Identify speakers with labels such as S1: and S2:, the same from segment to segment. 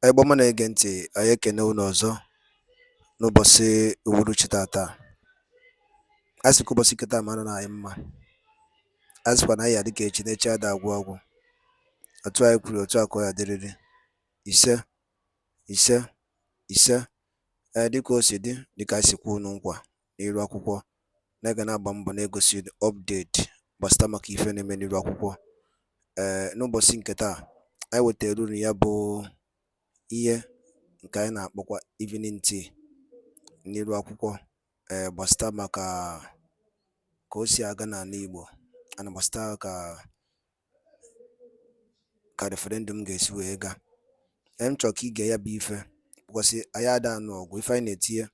S1: Ebe ọma na-ege ntị, anyị ekene unu ọzọ n'ụbọchị uhuruchi tata. A sị ka ụbọchị nkịta mara na anyị mma. A sịkwa na anyị adị ka echi n'echi ada agwụ agwụ. Otu anyị kwuru otu a ka ọ ya dịrịrị. Ise ise ise dịka o si dị dịka anyị si kwuo unu nkwa n'iru akwụkwọ na ga na-agba mbọ na-egosi update gbasara maka ife na-eme n'iru akwụkwọ. N'ụbọchị nke taa anyị wetara unu ya bụ ihe nke anyị na-akpọkwa evening tea n'iru akwụkwọ gbasara maka ka o si aga n'ala Igbo ana gbasara ka referendum ga-esi wee gaa. M chọrọ ka ige ya bụ ife bụkwasị anyị ada anụ ọgwụ ife anyị na-etinye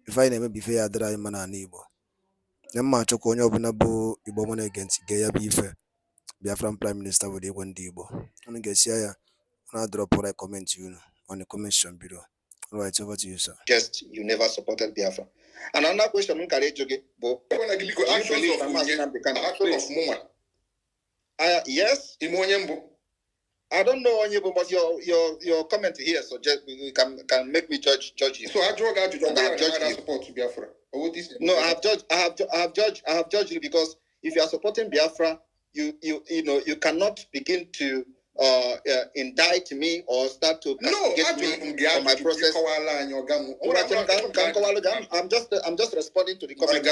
S1: ife anyị na-emebi ife ya adịrị anyị mma n'ala Igbo. Na mma achọ ka onye ọbụla bụ Igbo ọma na-ege ntị gee ya bụ ife Biafran Prime Minister were igwe ndị Igbo. Unu ga-esi ya unu drop a comment unu on the comment section below. All right, over to you, sir.
S2: Just you never supported Biafra. And another question, yes, I don't know on you, but your comment here suggests you can make me judge you. So I draw out to support Biafra. No, I have judged you because if you are supporting Biafra, you know you cannot begin to indict me or start to get me on my process. I'm just responding to the comment.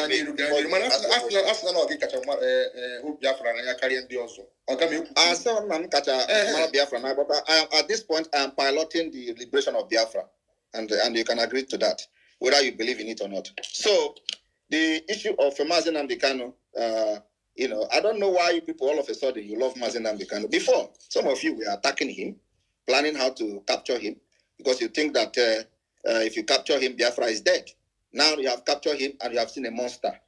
S2: At this point, I am piloting the liberation of Biafra, and you can agree to that, whether you believe in it or not. So, the issue of Mazi Nnamdi Kanu, I don't know why you people all of a sudden you love Mazi Nnamdi Kanu. Before, some of you were attacking him, planning how to capture him, because you think that if you capture him, Biafra is dead. Now you have captured him and you have seen a monster.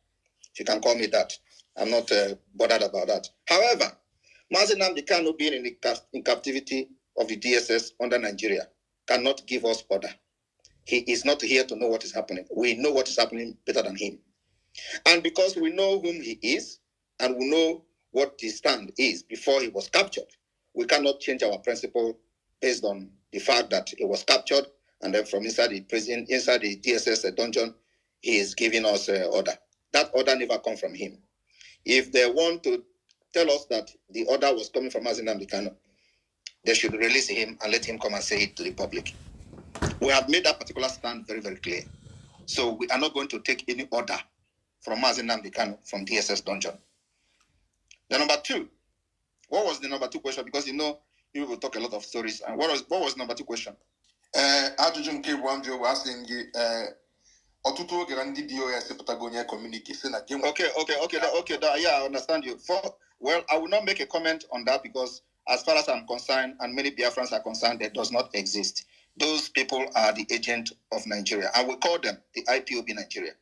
S2: If you can call me that. I'm not bothered about that. However, Mazi Nnamdi Kanu being in captivity of the DSS under Nigeria cannot give us order. He is not here to know what is happening. We know what is happening better than him. And because we know whom he is, and we know what his stand is before he was captured, we cannot change our principle based on the fact that he was captured and then from inside the prison, inside the DSS dungeon, he is giving us an order. That order never come from him. If they want to tell us that the order was coming from Mazi Nnamdi Kanu, they should release him and let him come and say it to the public. We have made that particular stand very, very clear. So we are not going to take any order from Mazi Nnamdi Kanu from DSS dungeon. The number two, what was the number two question? Because you will talk a lot of stories. And what was number two question? Ajụjụ nke Wamjo was asking ọtụtụ oge ndị DOS Patagonia community say na game. Okay, I understand you. Well, I will not make a comment on that because as far as I'm concerned and many Biafrans are concerned, it does not exist. Those people are the agent of Nigeria. I will call them the IPOB Nigeria.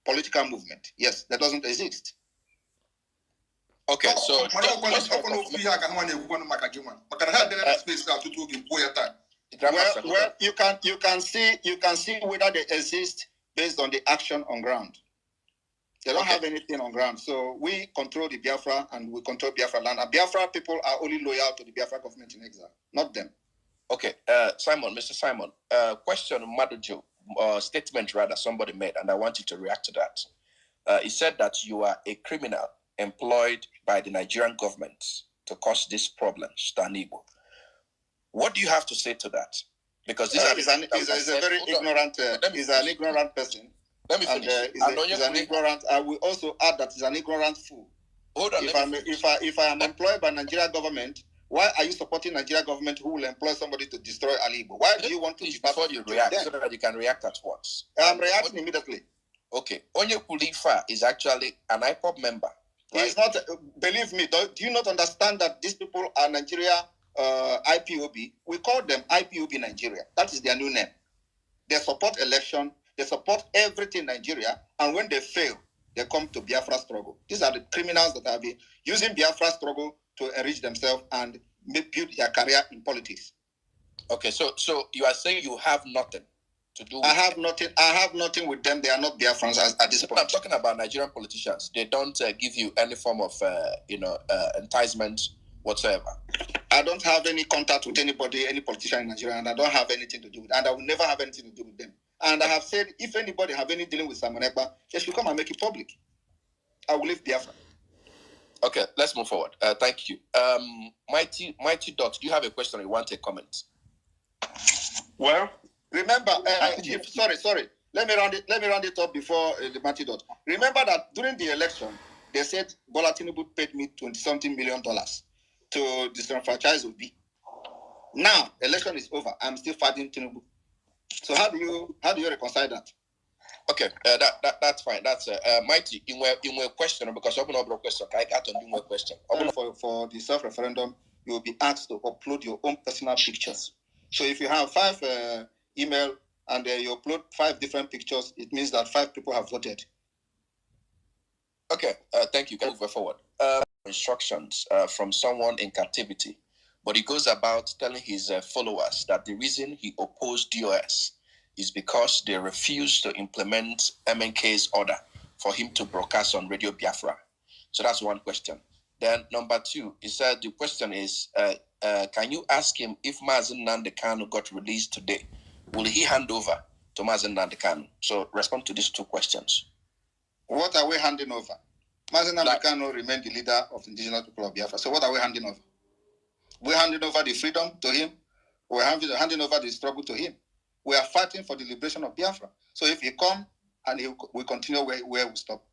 S2: Political movement. Yes, that doesn't exist. Okay, so well, you can see whether they exist based on the action on ground. They don't have anything on ground. So we control the Biafra and we control Biafra land. And Biafra people are only loyal to the Biafra government in exile, not them.
S3: Okay, Mr. Simon, question Madujo, statement rather somebody made, and I want you to react to that. He said that you are a criminal employed by the Nigerian government to cause these problems to an Igbo. What do you have to say to that? Because this
S2: is a very ignorant. He's an ignorant person.
S3: Let me finish.
S2: He's an ignorant. I will also add that he's an ignorant fool.
S3: Hold on.
S2: If I am employed by Nigeria government, why are you supporting Nigeria government who will employ somebody to destroy Ali Igbo? Why do you want to
S3: before you react so that you can react at once?
S2: I'm reacting immediately.
S3: Okay, Onye Kulifa is actually an IPOB member.
S2: Right? He is not. Believe me. Do you not understand that these people are Nigeria IPOB? We call them IPOB Nigeria. That is their new name. They support election. They support everything in Nigeria. And when they fail, they come to Biafra struggle. These are the criminals that have been using Biafra struggle to enrich themselves and build their career in politics.
S3: Okay, so you are saying you have nothing to do with
S2: I have nothing with them. They are not Biafrans at this point.
S3: I'm talking about Nigerian politicians. They don't give you any form of enticement whatsoever.
S2: I don't have any contact with anybody, any politician in Nigeria, and I don't have anything to do with it, and I will never have anything to do with them. And I have said, if anybody have any dealing with Simon Ekpa, they should come and make it public. I will leave Biafra.
S3: Okay, let's move forward. Thank you. Mighty Dot, do you have a question or you want a comment?
S2: Well, remember, Chief, sorry. Let me round it up before the Mighty Dot. Remember that during the election, they said Bola Tinubu paid me $20-something million to disenfranchise Obi. Now, election is over. I'm still fighting Tinubu. So how do you reconcile that?
S3: Okay, that's fine. That's Mighty. In my question, because I'm not a question. I got on my question.
S2: For the self-referendum, you will be asked to upload your own personal pictures. So if you have 5 email and you upload 5 different pictures, it means that 5 people have voted.
S3: Okay, thank you. Can move forward. Instructions from someone in captivity, but he goes about telling his followers that the reason he opposed DOS is because they refused to implement MNK's order for him to broadcast on Radio Biafra. So that's one question. Then number 2, he said the question is, can you ask him if Mazen Nnamdi Kanu got released today? Will he hand over to Mazen Nnamdi Kanu? So respond to these 2 questions.
S2: What are we handing over? Mazen Nnamdi Kanu remained the leader of the indigenous people of Biafra. So what are we handing over? We're handing over the freedom to him. We're handing over the struggle to him. We are fighting for the liberation of Biafra. So if he come and we continue where we stop.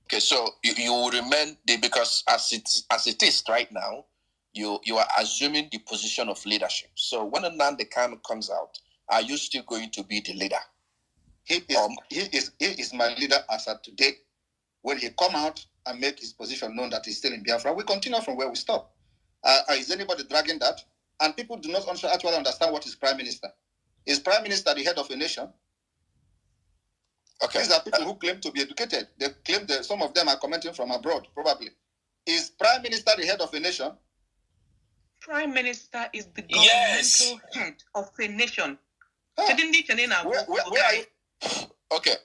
S3: Okay, so you will remain because as it is right now, you are assuming the position of leadership. So when Nnamdi Kanu comes out, are you still going to be the leader?
S2: He is my leader as of today. When he come out and make his position known that he's still in Biafra, we continue from where we stop. Is anybody dragging that? And people do not actually understand what is prime minister. Is prime minister the head of a nation? Okay. These are people who claim to be educated. They claim that some of them are commenting from abroad, probably. Is prime minister the head of a nation?
S4: Prime minister is the governmental head of a nation.
S2: Where are you?
S3: Okay.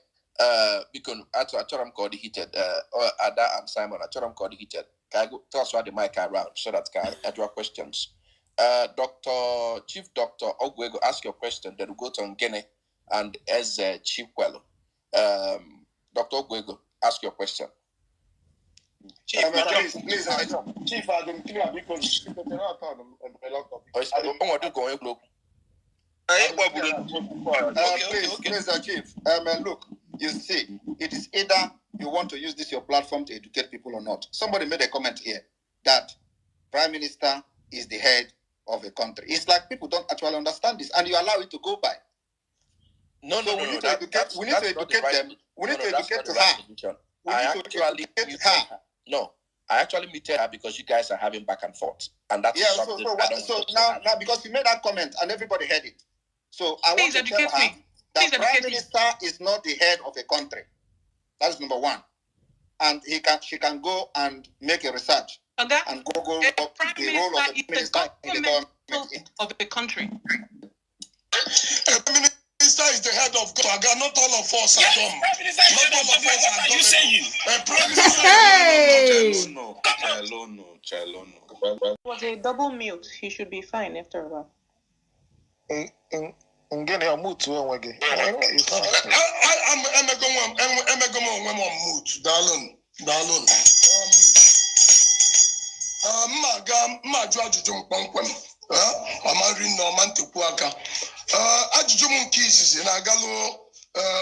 S3: Because I thought I'm coordinated. Ada and Simon, I thought I'm coordinated. Can I go transfer the mic around so that I can address questions? Chief Doctor Ogwego, ask your question. Then we'll go to Ngene and as Chief Quello. Dr. Ogwego, ask your question.
S2: Chief, please, Chief, I don't clear because please, Chief. Look, you see, it is either you want to use this your platform to educate people or not. Somebody made a comment here that Prime Minister is the head of a country. It's like people don't actually understand this, and you allow it to go by. We need to educate them. We need to educate her.
S3: I actually muted her because you guys are having back and forth, and that's
S2: so now because you made that comment and everybody heard it. So I want to tell her that Prime Minister is not the head of a country. That is number 1, and she can go and make a research and Google the role of the minister in the government
S4: of the country.
S5: Minister is the head of God. Not all of us are dumb. Not all of us are dumb. What are you saying?
S4: It was a double mute. He should be fine after a while.
S5: I'm going to mute. Ajụjụ m nke izizi na-agalụ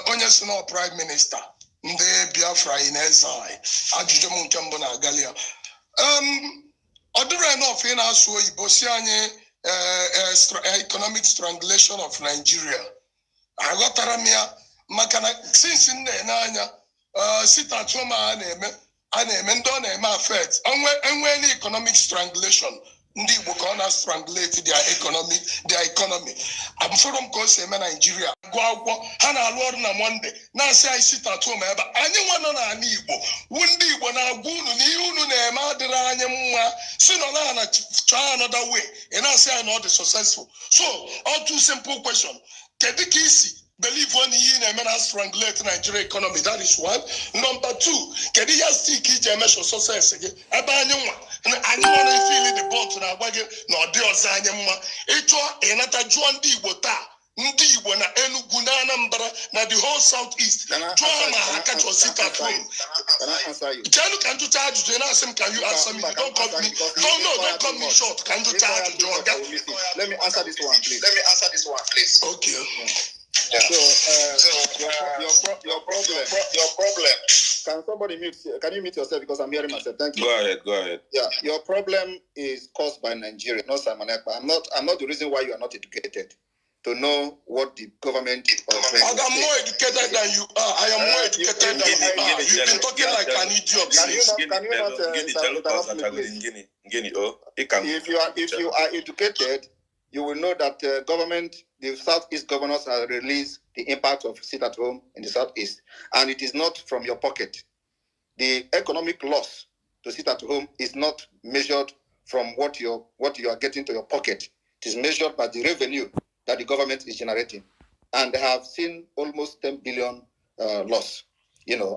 S5: onye si na prime minister ndị Biafra in exile. Ajụjụ m nke mbụ na-agalị ya. Ọ dịrị enough ị na-asụ oyibo si anyị economic strangulation of Nigeria. Aghọtara m ya maka na since nne n'anya sitatu ma a na-eme ndị ọ na-eme affect enwe any economic strangulation. Ndị Igbo ka ọ na-strangulate their economy. Amfọrọ m ka o si eme Nigeria. Gụọ akwụkwọ ha na-alụ ọrụ na Monday na-asị anyị sit at home ebe anyị nwa nọ n'ala Igbo wu ndị Igbo na-agwa unu na ihe unu na-eme adịrị anyị mma si nọ na try another way ị na-asị anyị na ọ dị successful. So all two simple question. Kedu ka isi believe when he has strangulate Nigeria economy. That is one. Number two, can you just see KJMS or success again? I want to feel the boat na wagon. No, deals anyama. Echo another John D. Wota. Ndi wana Enugu na Anambra na the whole southeast. John Mahaka to sit at home.
S2: Can I answer you?
S5: Can you charge? Can you answer me? Don't cut me. Don't cut me short. Can you charge?
S2: Let me answer this one, please.
S5: Okay.
S2: Yeah. So, your problem. Can somebody mute? Can you mute yourself because I'm hearing myself? Thank you.
S6: Go ahead.
S2: Yeah, your problem is caused by Nigeria, not Simon EKPA. I'm not the reason why you are not educated to know what the government.
S5: I'm more educated than you are. I am more educated than you are. You've been talking like an idiot.
S2: If you are educated, you will know that the Southeast governors have released the impact of sit at home in the Southeast, and it is not from your pocket. The economic loss to sit at home is not measured from what you are getting to your pocket. It is measured by the revenue that the government is generating, and they have seen almost 10 billion loss,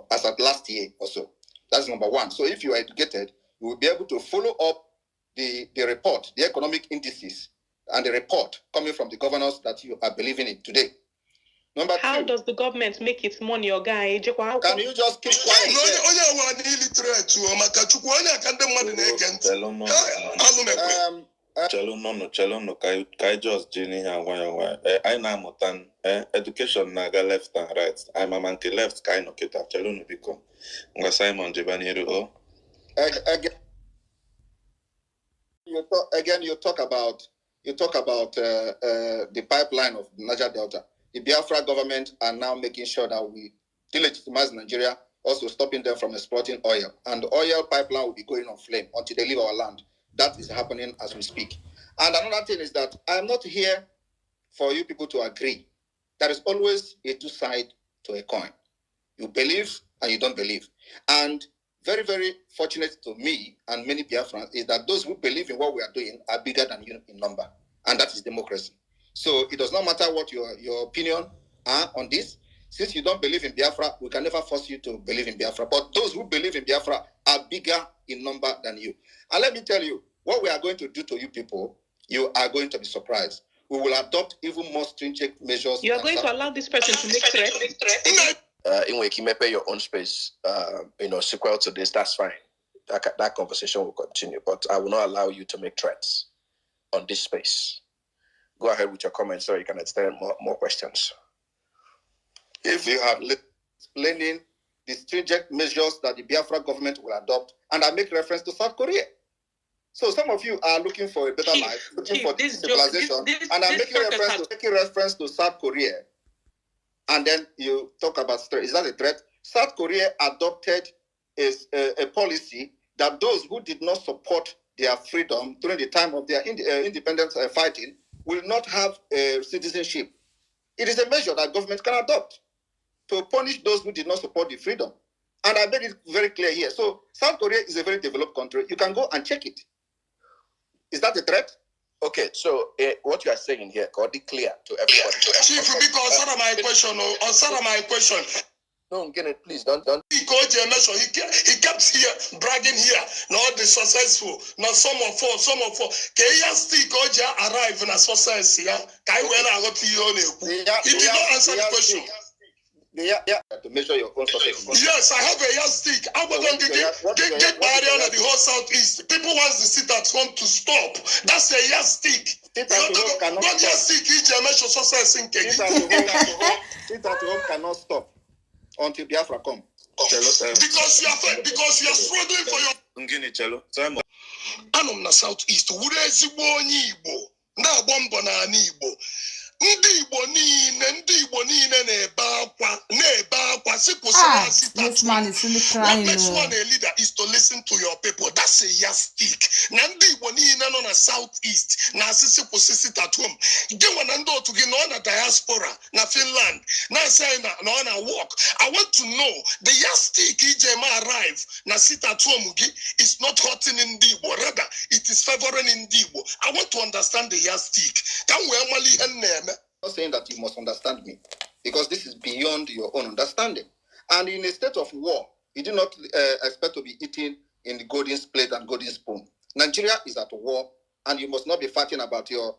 S2: as at last year or so. That's number one. So if you are educated, you will be able to follow up the report, the economic indices, and the report coming from the governors that you are believing in today. Number two.
S4: How does the government make its money, your guy?
S2: Can you just keep quiet?
S6: Kai just Jenny and why I na mutan education naga left and right. I'm a monkey left kind of kita chelunu biko. Nga Simon Jebaniru
S2: Again, you talk about the pipeline of Niger Delta. The Biafra government are now making sure that we delegitimize Nigeria, also stopping them from exploiting oil. And the oil pipeline will be going on flame until they leave our land. That is happening as we speak. And another thing is that I'm not here for you people to agree. There is always a two sides to a coin. You believe and you don't believe. And very, very fortunate to me and many Biafrans is that those who believe in what we are doing are bigger than you in number. And that is democracy. So it does not matter what your opinion are on this. Since you don't believe in Biafra, we can never force you to believe in Biafra. But those who believe in Biafra are bigger in number than you. And let me tell you, what we are going to do to you people, you are going to be surprised. We will adopt even more stringent measures.
S4: You are going to allow this person to make threats?
S3: In which you may pay your own space, sequel to this, that's fine. That conversation will continue, but I will not allow you to make threats on this space. Go ahead with your comments so you can extend more questions.
S2: If you are explaining the stringent measures that the Biafra government will adopt, and I make reference to South Korea. So some of you are looking for a better life, looking for civilization, and I'm making reference to South Korea. And then you talk about threat. Is that a threat? South Korea adopted a policy that those who did not support their freedom during the time of their independence fighting will not have citizenship. It is a measure that government can adopt to punish those who did not support the freedom. And I made it very clear here. So South Korea is a very developed country. You can go and check it. Is that a threat?
S3: Okay, so what you are saying here, got it clear to everybody.
S5: Chief, because answer my question.
S3: No, get it, please don't.
S5: He kept here bragging here. Not the successful, not some of four. Can you still go arrive in a success here? Can you He did not answer the question.
S2: To measure your own success.
S5: Yes, I have a yardstick. I'm going to get barrier at the whole southeast. People want the sit at home to stop. That's a yardstick. Sit at
S2: home cannot stop until Biafra come.
S5: Because you are struggling for your. Anum na southeast. Wure ezigbo onye Igbo na bombo na ani Igbo. Ndị Igbo niile na-ebe akwa
S7: this man is really crying.
S5: What makes one a leader is to listen to your people. That's a yardstick. Na ndị Igbo niile nọ na southeast na asịsị kwụsịsị at home. Gị nwa na ndị otu gị nọ na diaspora na Finland na asị na ọ na work. I want to know the yardstick ije ma arrive na sit at home gị is not hurting ndị Igbo. Rather, it is favoring ndị Igbo. I want to understand the yardstick. Can we amali ihe nne?
S2: I'm not saying that you must understand me. because this is beyond your own understanding. And in a state of war, you do not expect to be eating in the golden plate and golden spoon. Nigeria is at war, and you must not be fighting about your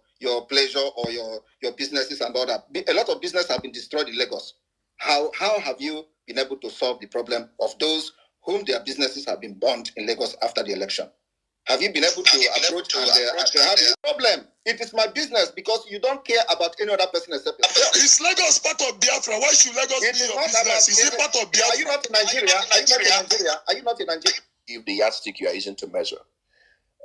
S2: pleasure or your businesses and all that. A lot of business have been destroyed in Lagos. How have you been able to solve the problem of those whom their businesses have been burned in Lagos after the election? Have you been able to approach the problem? It is my business because you don't care about any other person except yourself.
S5: Is Lagos part of Biafra? Why should Lagos be your business? Is it part of Biafra?
S2: Are you not in Nigeria? Are you not in Nigeria?
S3: Give the yardstick you are using to measure.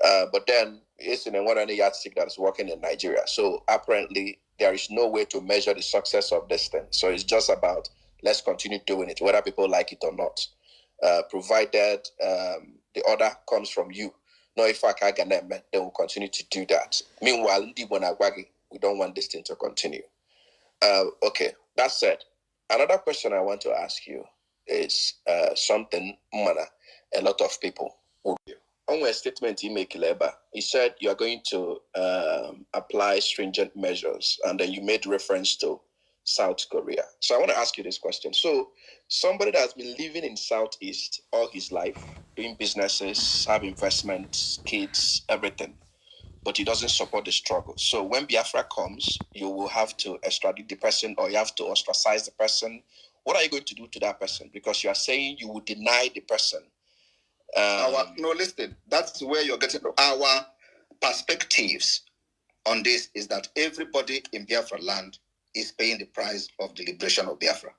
S3: But then it's in one other yardstick that is working in Nigeria. So apparently there is no way to measure the success of this thing. So it's just about let's continue doing it, whether people like it or not. Provided the order comes from you. No, if I can't get them, they will continue to do that. Meanwhile, we don't want this thing to continue. Okay, that said, another question I want to ask you is something a lot of people will do. On a statement he made, he said you are going to apply stringent measures, and then you made reference to South Korea. So I want to ask you this question. So somebody that has been living in Southeast all his life, doing businesses, have investments, kids, everything, but he doesn't support the struggle. So when Biafra comes, you will have to extradite the person or you have to ostracize the person. What are you going to do to that person? Because you are saying you will deny the person.
S2: Listen, that's where you're getting our perspectives on this is that everybody in Biafra land is paying the price of the liberation of Biafra.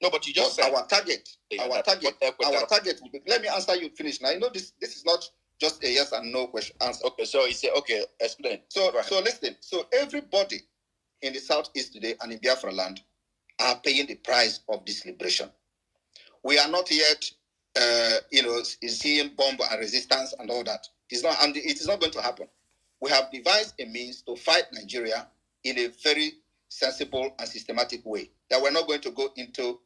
S3: No, but you just said
S2: our target. Will be, let me answer you. Finish now. You know this is not just a yes and no question answer.
S3: Okay, so he said, okay, explain.
S2: So listen. So everybody in the Southeast today and in Biafra land are paying the price of this liberation. We are not yet, seeing bomb and resistance and all that. It is not going to happen. We have devised a means to fight Nigeria in a very sensible and systematic way. That we're not going to go into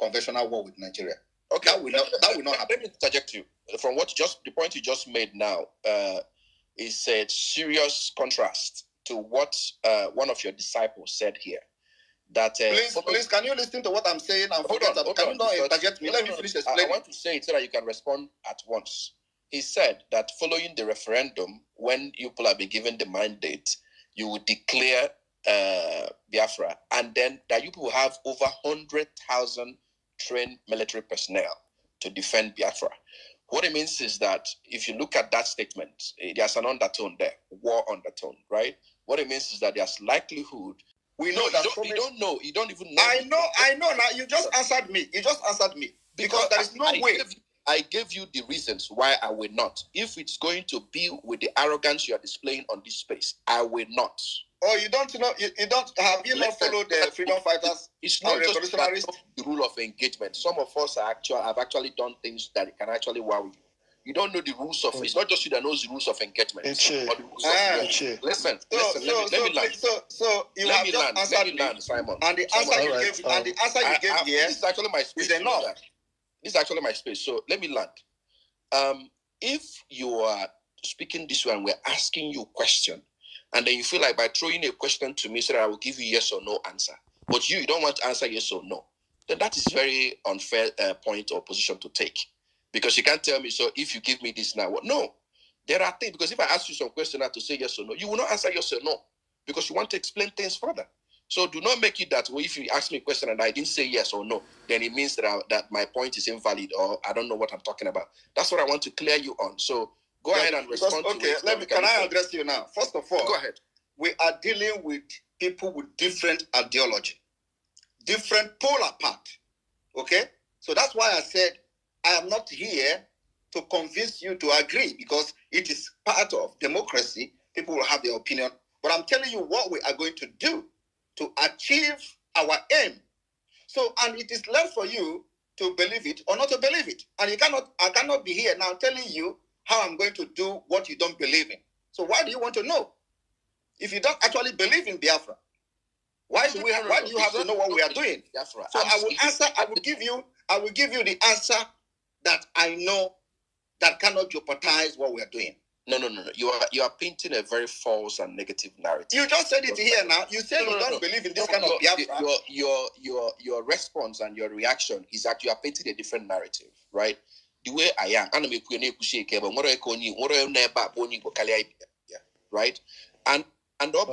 S2: conventional war with Nigeria.
S3: Okay,
S2: that will not happen.
S3: Let me interject you. From the point you just made now is a serious contrast to what one of your disciples said here. That
S2: please, can you listen to what I'm saying? Can you not interject me? Let me finish explaining.
S3: I want to say it so that you can respond at once. He said that following the referendum, when you people have been given the mandate, you would declare Biafra, and then that you will have over 100,000 trained military personnel to defend Biafra. What it means is that if you look at that statement, there's an undertone there, war undertone, right? What it means is that there's likelihood.
S2: We know that
S3: you don't know. You don't even know.
S2: I know. Now you just answered me. Because there is no way.
S3: I gave you the reasons why I will not. If it's going to be with the arrogance you are displaying on this space, I will not.
S2: Oh, you don't know? You don't have you not followed the freedom fighters?
S3: It's not just the rule of engagement. Some of us have actually done things that can actually wow you. You don't know the rules of. It's not just you that knows the rules of engagement. Listen. Let me land.
S2: So you have just answered me, Simon. And the answer you gave, and the answer you gave here,
S3: this is actually my space. This is actually my space. So let me land. If you are speaking this way and we're asking you a question, and then you feel like by throwing a question to me so that I will give you yes or no answer, but you don't want to answer yes or no, then that is very unfair point or position to take. Because you can't tell me, so if you give me this now, what? No. There are things, because if I ask you some question now to say yes or no, you will not answer yes or no, because you want to explain things further. So do not make it that, well, if you ask me a question and I didn't say yes or no, then it means that my point is invalid or I don't know what I'm talking about. That's what I want to clear you on. So go ahead and respond to it.
S2: Can I address you now? First of all,
S3: go ahead.
S2: We are dealing with people with different ideology, different polar path. Okay? So that's why I said, I am not here to convince you to agree because it is part of democracy. People will have their opinion. But I'm telling you what we are going to do to achieve our aim. So, and it is left for you to believe it or not to believe it. And I cannot be here now telling you how I'm going to do what you don't believe in. So why do you want to know? If you don't actually believe in Biafra, why do you have to know what we are doing?
S3: Biafra.
S2: So I will give you the answer that I know that cannot jeopardize what we are doing.
S3: No. You are painting a very false and negative narrative.
S2: You just said it here now. You said you don't believe in this kind of Biafra.
S3: Your response and your reaction is that you are painting a different narrative, right? The way I am, right? And after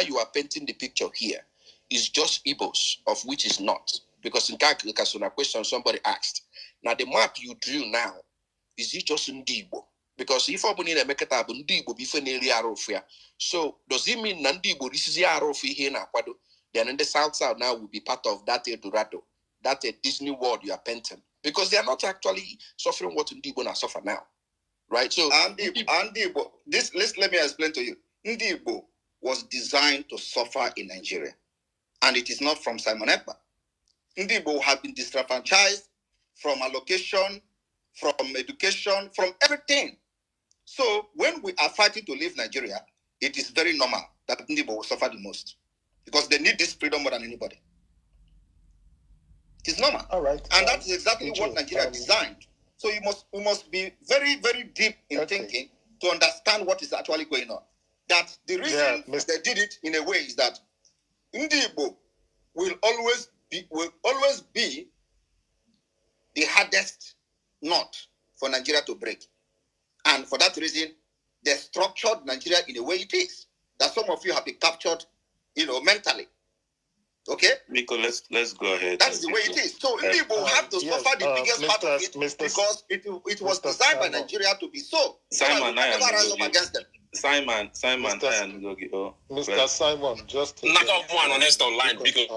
S3: you are painting the picture here is just Igbos, of which is not. Because in Kasuna question somebody asked. Now the map you drew now, is it just Ndibo? Because if I need a mekata Ndibo before nearly Arofia. So does it mean Nandibo this is Arofi here in Aquado? Then in the south now will be part of that Eldorado, that Disney World you are painting. Because they are not actually suffering what Ndibo now suffer now. Right? So
S2: Ndibo, let me explain to you. Ndibo was designed to suffer in Nigeria. And it is not from Simon Ekpa. Ndibo have been disenfranchised from allocation, from education, from everything. So when we are fighting to leave Nigeria, it is very normal that Ndibo will suffer the most because they need this freedom more than anybody. It is normal. All right. And that is exactly what Nigeria designed. So we must be very, very deep in thinking to understand what is actually going on. That the reason they did it in a way is that Ndibo will always be the hardest knot for Nigeria to break. And for that reason, they structured Nigeria in a way it is. That some of you have been captured, mentally. Okay?
S6: Nico, let's go ahead.
S2: That's the way it is. So Ndibo have to suffer the biggest part of it because it was designed by Nigeria to be so.
S6: Simon, I
S2: never rise up against them.
S6: Simon,
S8: Mr. Simon, just
S9: not one honest online because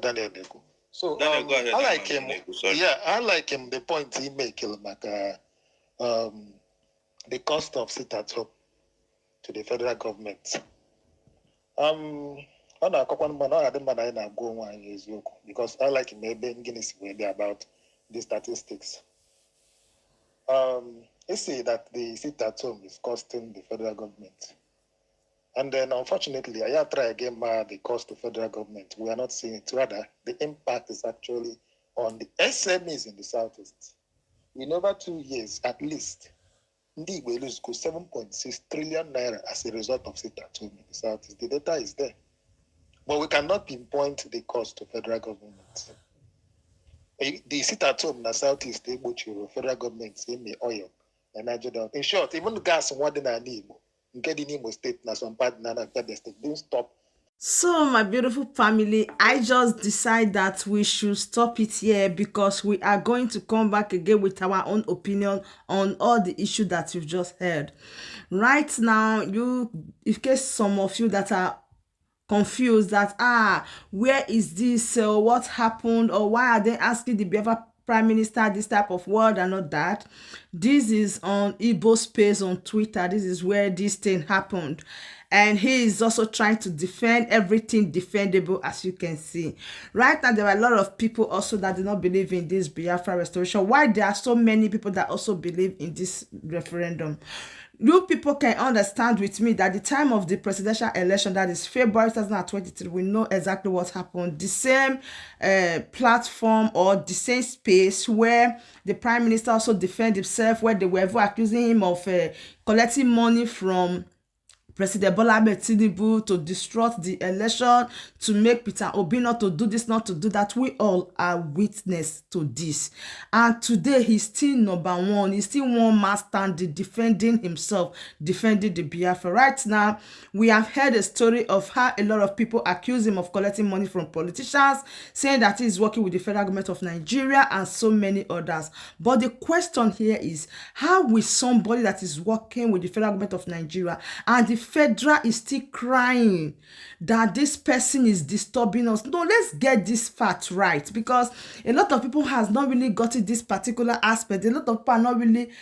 S8: Daniel. So I like him. Yeah, I like him. The point he make, the cost of sit at home to the federal government. Because I like maybe Guinness way about the statistics. You see that the sit at home is costing the federal government. And then unfortunately, I try again the cost to federal government. We are not seeing it. Rather, the impact is actually on the SMEs in the Southeast. In over 2 years, at least, Ndi will lose 7.6 trillion naira as a result of sit at home in the Southeast. The data is there. But we cannot pinpoint the cost to federal government. The sit at home in the Southeast, they the federal government, say me oil, and Nigeria. In short, even the gas and water in Imo, getting Imo State, na some part na state, don't stop.
S7: So my beautiful family, I just decide that we should stop it here because we are going to come back again with our own opinion on all the issues that you've just heard. Right now, in case some of you that are confused that where is this, what happened, or why are they asking the Biafra Prime Minister this type of word and not that, this is on Igbo Space on Twitter. This is where this thing happened, and he is also trying to defend everything defendable, as you can see. Right now, there are a lot of people also that do not believe in this Biafra restoration. Why there are so many people that also believe in this referendum? You people can understand with me that the time of the presidential election, that is February 2023, we know exactly what happened. The same platform or the same space where the Prime Minister also defended himself, where they were ever accusing him of collecting money from President Bola Ahmed Tinubu to disrupt the election, to make Peter Obi not to do this, not to do that. We all are witness to this. And today, he's still number one. He's still one man standing, defending himself, defending the Biafra. Right now, we have heard a story of how a lot of people accuse him of collecting money from politicians, saying that he's working with the federal government of Nigeria and so many others. But the question here is, how will somebody that is working with the federal government of Nigeria and the federal is still crying that this person is disturbing us? No, let's get this fact right, because a lot of people has not really gotten this particular aspect. A lot of people are not really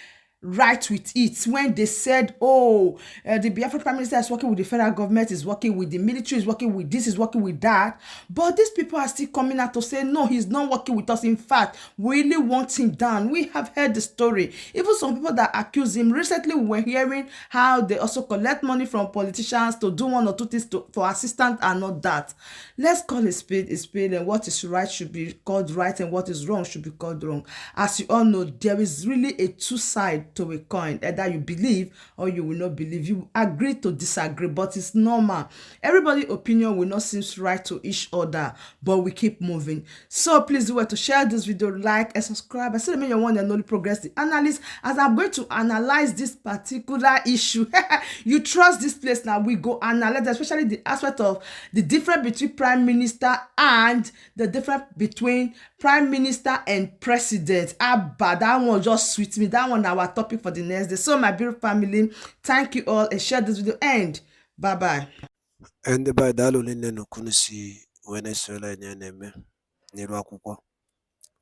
S7: right with it when they said, oh, the Biafra Prime Minister is working with the federal government, is working with the military, is working with this, is working with that. But these people are still coming out to say, no, he's not working with us. In fact, we really want him down. We have heard the story. Even some people that accuse him. Recently, we were hearing how they also collect money from politicians to do one or two things for assistance and not that. Let's call a spade, and what is right should be called right, and what is wrong should be called wrong. As you all know, there is really a two side to a coin. Either you believe or you will not believe. You agree to disagree, but it's normal. Everybody's opinion will not seem right to each other, but we keep moving. So please do well to share this video, like and subscribe. I still remain your one and only Progress the Analyst, as I'm going to analyze this particular issue. You trust this place now, we go analyze, especially the aspect of the difference between Prime Minister and the difference between Prime Minister and President. But that one just sweet me. That one our topic for the next day. So my beautiful family, thank you all and share this video, and bye bye.
S1: And by dalo nne no kunisi Venezuela nyaneme niru akwụkwọ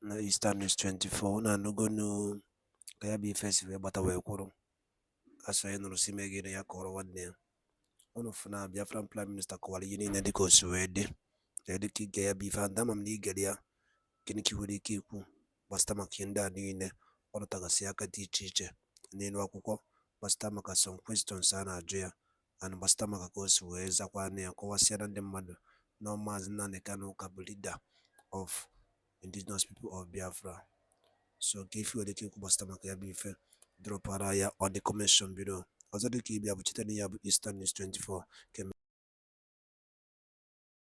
S1: na Eastern News 24 na nugo nu kaya bi fesi we bata we kwuru aso ye nuru simegire ya kọrọ nwanne ya onu funa Biafran Prime Minister kọwara ihe niile dịka osi wee dị dịka ige ya bụ ife andama m na igere ya gịnị ka nwere ike ikwu gbasịta maka ihe ndị a niile ọ rụtagasị aka dị iche iche n'elu akwụkwọ gbasịta maka some questions a na-ajụ ya and gbasịta maka ka o si wee zakwa anya ya kọwasịara ndị mmadụ na Maazị Nnamdi Kanu ka bụ leader of indigenous people of Biafra. So ka ife nwere ike ikwu gbasịta maka ya bụ ife dropara ya on the comment below. Ọzọ dịka ibe ya bụ cheta na ya bụ Eastern News 24